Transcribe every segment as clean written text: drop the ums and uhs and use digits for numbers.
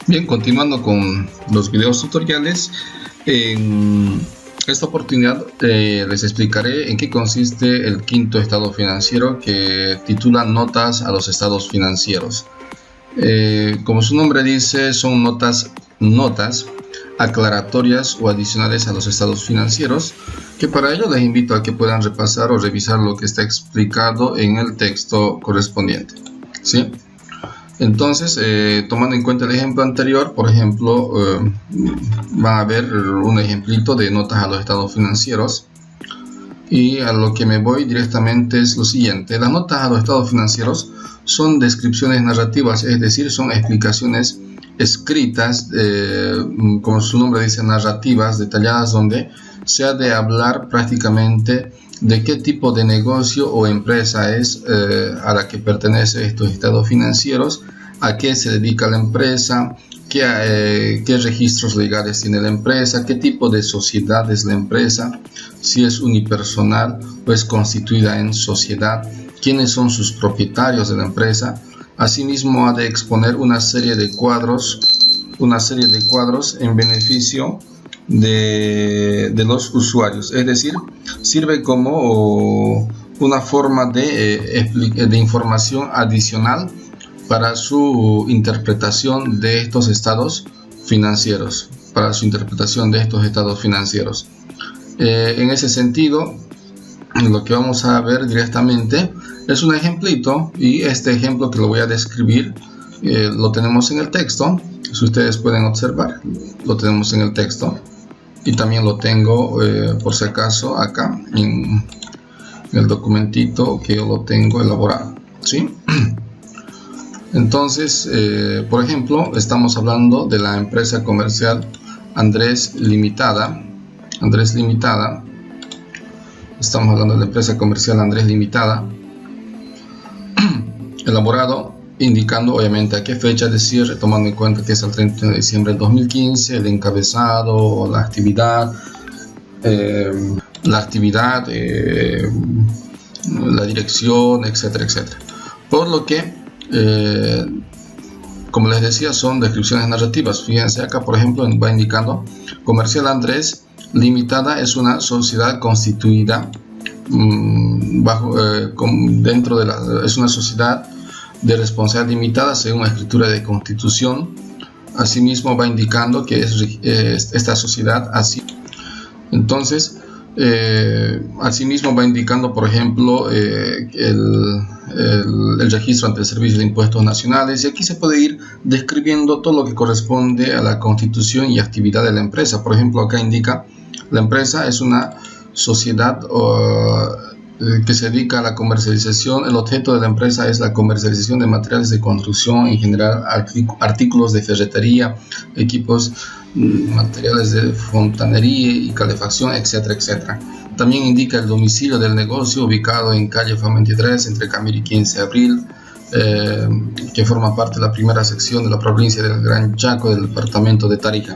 Bien, continuando con los videos tutoriales, en esta oportunidad les explicaré en qué consiste el quinto estado financiero, que titula Notas a los estados financieros. Como su nombre dice, son notas aclaratorias o adicionales a los estados financieros, que para ello les invito a que puedan repasar o revisar lo que está explicado en el texto correspondiente, ¿sí? Entonces, tomando en cuenta el ejemplo anterior, por ejemplo, va a haber un ejemplito de notas a los estados financieros, y a lo que me voy directamente es lo siguiente. Las notas a los estados financieros son descripciones narrativas, es decir, son explicaciones escritas, como su nombre dice, narrativas, detalladas, donde se ha de hablar prácticamente de qué tipo de negocio o empresa es a la que pertenece estos estados financieros, a qué se dedica la empresa, qué registros legales tiene la empresa, qué tipo de sociedad es la empresa, si es unipersonal o es constituida en sociedad, quiénes son sus propietarios de la empresa. Asimismo, ha de exponer una serie de cuadros en beneficio de los usuarios, es decir, sirve como una forma de información adicional para su interpretación de estos estados financieros, en ese sentido, lo que vamos a ver directamente es un ejemplito, y este ejemplo que lo voy a describir lo tenemos en el texto. Si ustedes pueden observar, lo tenemos en el texto, y también lo tengo por si acaso acá en el documentito que yo lo tengo elaborado, ¿sí? Entonces, por ejemplo, estamos hablando de la empresa comercial Andrés Limitada. Estamos hablando de la empresa comercial Andrés Limitada, elaborado indicando obviamente a qué fecha de cierre, tomando en cuenta que es el 31 de diciembre del 2015, el encabezado, la actividad, la dirección, etcétera, etcétera. Por lo que, como les decía, son descripciones narrativas. Fíjense acá, por ejemplo, va indicando: Comercial Andrés Limitada es una sociedad constituida es una sociedad de responsabilidad limitada según la escritura de constitución. Asimismo, va indicando que es esta sociedad así. Entonces, asimismo va indicando, por ejemplo, el registro ante el Servicio de Impuestos Nacionales, y aquí se puede ir describiendo todo lo que corresponde a la constitución y actividad de la empresa. Por ejemplo, acá indica: la empresa es una sociedad que se dedica a la comercialización. El objeto de la empresa es la comercialización de materiales de construcción, en general artículos de ferretería, equipos, materiales de fontanería y calefacción, etcétera, etcétera. También indica el domicilio del negocio, ubicado en calle FAM 23, entre Camiri y 15 de abril, que forma parte de la primera sección de la provincia del Gran Chaco, del departamento de Tarija.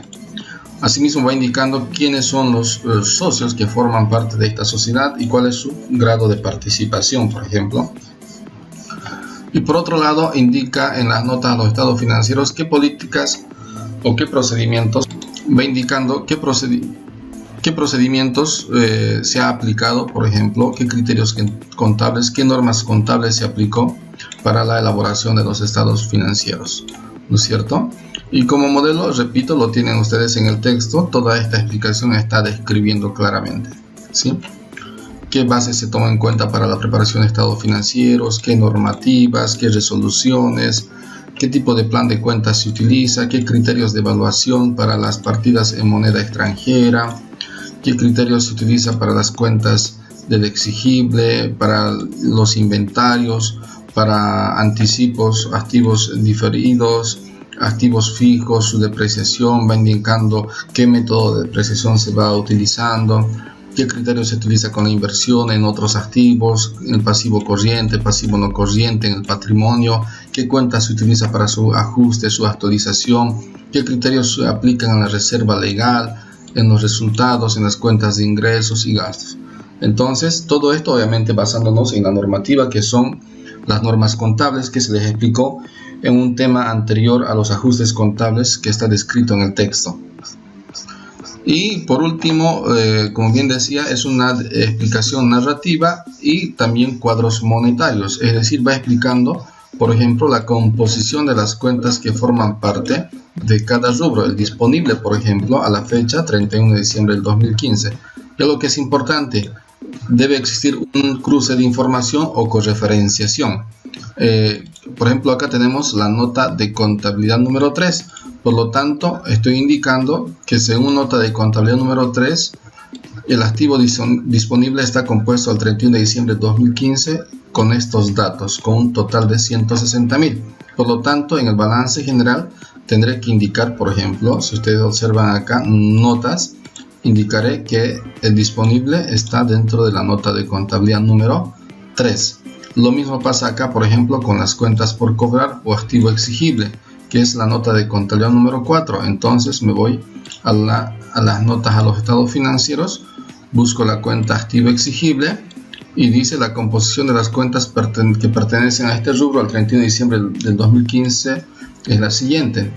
Asimismo, va indicando quiénes son los socios que forman parte de esta sociedad y cuál es su grado de participación, por ejemplo. Y por otro lado, indica en las notas a los estados financieros qué políticas o qué procedimientos, va indicando qué procedimientos se ha aplicado, por ejemplo, qué criterios contables, qué normas contables se aplicó para la elaboración de los estados financieros, ¿no es cierto? Y como modelo, repito, lo tienen ustedes en el texto. Toda esta explicación está describiendo claramente, ¿sí?, qué bases se toman en cuenta para la preparación de estados financieros, qué normativas, qué resoluciones, qué tipo de plan de cuentas se utiliza, qué criterios de evaluación para las partidas en moneda extranjera, qué criterios se utiliza para las cuentas del exigible, para los inventarios, para anticipos, activos diferidos, activos fijos, su depreciación. Va indicando qué método de depreciación se va utilizando, qué criterios se utiliza con la inversión en otros activos, en el pasivo corriente, pasivo no corriente, en el patrimonio, qué cuentas se utiliza para su ajuste, su actualización, qué criterios se aplican en la reserva legal, en los resultados, en las cuentas de ingresos y gastos. Entonces, todo esto obviamente basándonos en la normativa, que son las normas contables que se les explicó en un tema anterior a los ajustes contables que está descrito en el texto. Y por último, como bien decía, es una explicación narrativa y también cuadros monetarios, es decir, va explicando, por ejemplo, la composición de las cuentas que forman parte de cada rubro, el disponible, por ejemplo, a la fecha 31 de diciembre del 2015. Y lo que es importante, debe existir un cruce de información o correferenciación. Por ejemplo, acá tenemos la nota de contabilidad número 3. Por lo tanto, estoy indicando que según nota de contabilidad número 3, el activo disponible está compuesto al 31 de diciembre de 2015 con estos datos, con un total de 160.000. Por lo tanto, en el balance general tendré que indicar, por ejemplo, si ustedes observan acá, notas, indicaré que el disponible está dentro de la nota de contabilidad número 3. Lo mismo pasa acá, por ejemplo, con las cuentas por cobrar o activo exigible, que es la nota de contabilidad número 4. Entonces me voy a las notas, a los estados financieros, busco la cuenta activo exigible y dice la composición de las cuentas que pertenecen a este rubro al 31 de diciembre del 2015 es la siguiente.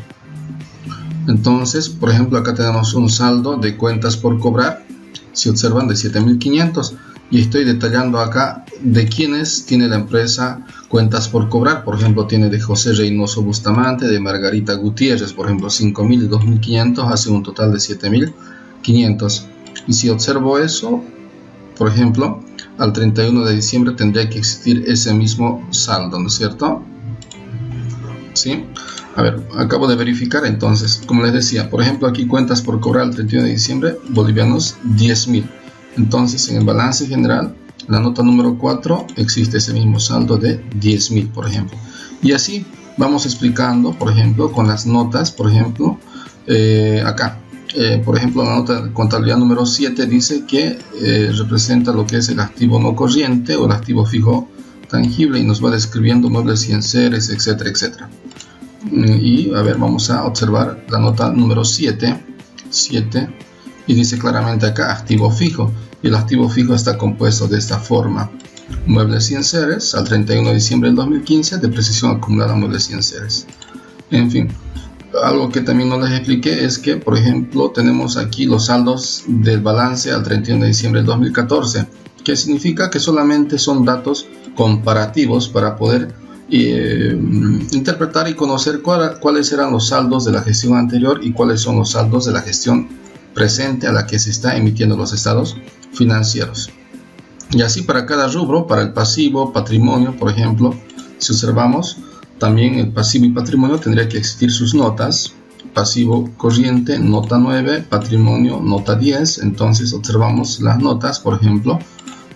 Entonces, por ejemplo, acá tenemos un saldo de cuentas por cobrar, si observan, de 7.500, y estoy detallando acá de quiénes tiene la empresa cuentas por cobrar. Por ejemplo, tiene de José Reynoso Bustamante, de Margarita Gutiérrez, por ejemplo, 5.000 y 2.500 hace un total de 7.500. Y si observo eso, por ejemplo, al 31 de diciembre tendría que existir ese mismo saldo, ¿no es cierto? ¿Sí? A ver, acabo de verificar. Entonces, como les decía, por ejemplo, aquí cuentas por cobrar al 31 de diciembre, bolivianos 10.000. Entonces, en el balance general, la nota número 4, existe ese mismo saldo de 10.000, por ejemplo. Y así vamos explicando, por ejemplo, con las notas, por ejemplo, acá. Por ejemplo, la nota de contabilidad número 7 dice que representa lo que es el activo no corriente o el activo fijo tangible y nos va describiendo muebles y enseres, etcétera, etcétera. Y a ver, vamos a observar la nota número 7 y dice claramente acá activo fijo, y el activo fijo está compuesto de esta forma: muebles y enseres al 31 de diciembre del 2015, depreciación acumulada muebles y enseres. En fin, algo que también no les expliqué es que, por ejemplo, tenemos aquí los saldos del balance al 31 de diciembre del 2014, que significa que solamente son datos comparativos para poder interpretar y conocer cuáles eran los saldos de la gestión anterior y cuáles son los saldos de la gestión presente a la que se está emitiendo los estados financieros. Y así para cada rubro, para el pasivo, patrimonio, por ejemplo, si observamos, también el pasivo y patrimonio tendría que existir sus notas. Pasivo corriente, nota 9, patrimonio, nota 10. Entonces observamos las notas, por ejemplo,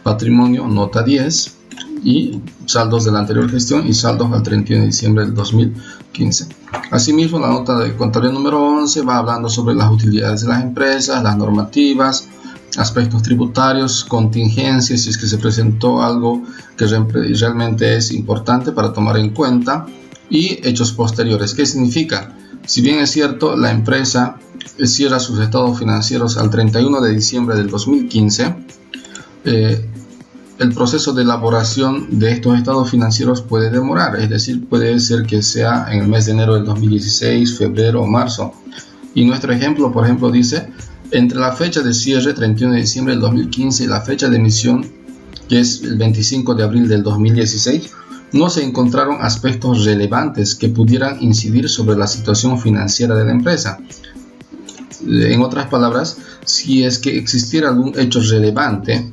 patrimonio, nota 10, y saldos de la anterior gestión y saldos al 31 de diciembre del 2015. Asimismo, la nota de contabilidad número 11 va hablando sobre las utilidades de las empresas, las normativas, aspectos tributarios, contingencias, si es que se presentó algo que realmente es importante para tomar en cuenta, y hechos posteriores. ¿Qué significa? Si bien es cierto, la empresa cierra sus estados financieros al 31 de diciembre del 2015, el proceso de elaboración de estos estados financieros puede demorar, es decir, puede ser que sea en el mes de enero del 2016, febrero o marzo. Y nuestro ejemplo, por ejemplo, dice: entre la fecha de cierre 31 de diciembre del 2015 y la fecha de emisión, que es el 25 de abril del 2016, no se encontraron aspectos relevantes que pudieran incidir sobre la situación financiera de la empresa. En otras palabras, si es que existiera algún hecho relevante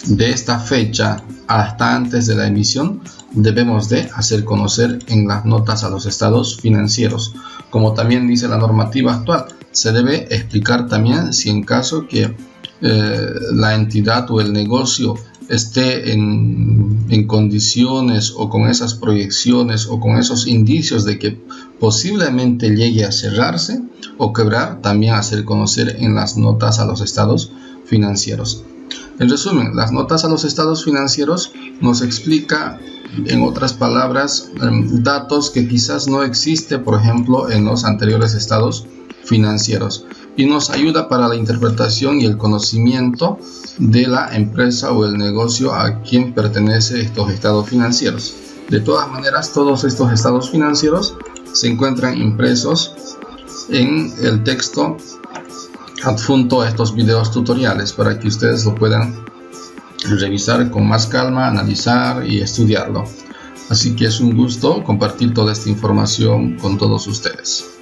de esta fecha hasta antes de la emisión, debemos de hacer conocer en las notas a los estados financieros. Como también dice la normativa actual, se debe explicar también si en caso que la entidad o el negocio esté en condiciones o con esas proyecciones o con esos indicios de que posiblemente llegue a cerrarse o quebrar, también hacer conocer en las notas a los estados financieros. En resumen, las notas a los estados financieros nos explica, en otras palabras, datos que quizás no existen, por ejemplo, en los anteriores estados financieros, y nos ayuda para la interpretación y el conocimiento de la empresa o el negocio a quien pertenece estos estados financieros. De todas maneras, todos estos estados financieros se encuentran impresos en el texto adjunto a estos videos tutoriales para que ustedes lo puedan revisar con más calma, analizar y estudiarlo. Así que es un gusto compartir toda esta información con todos ustedes.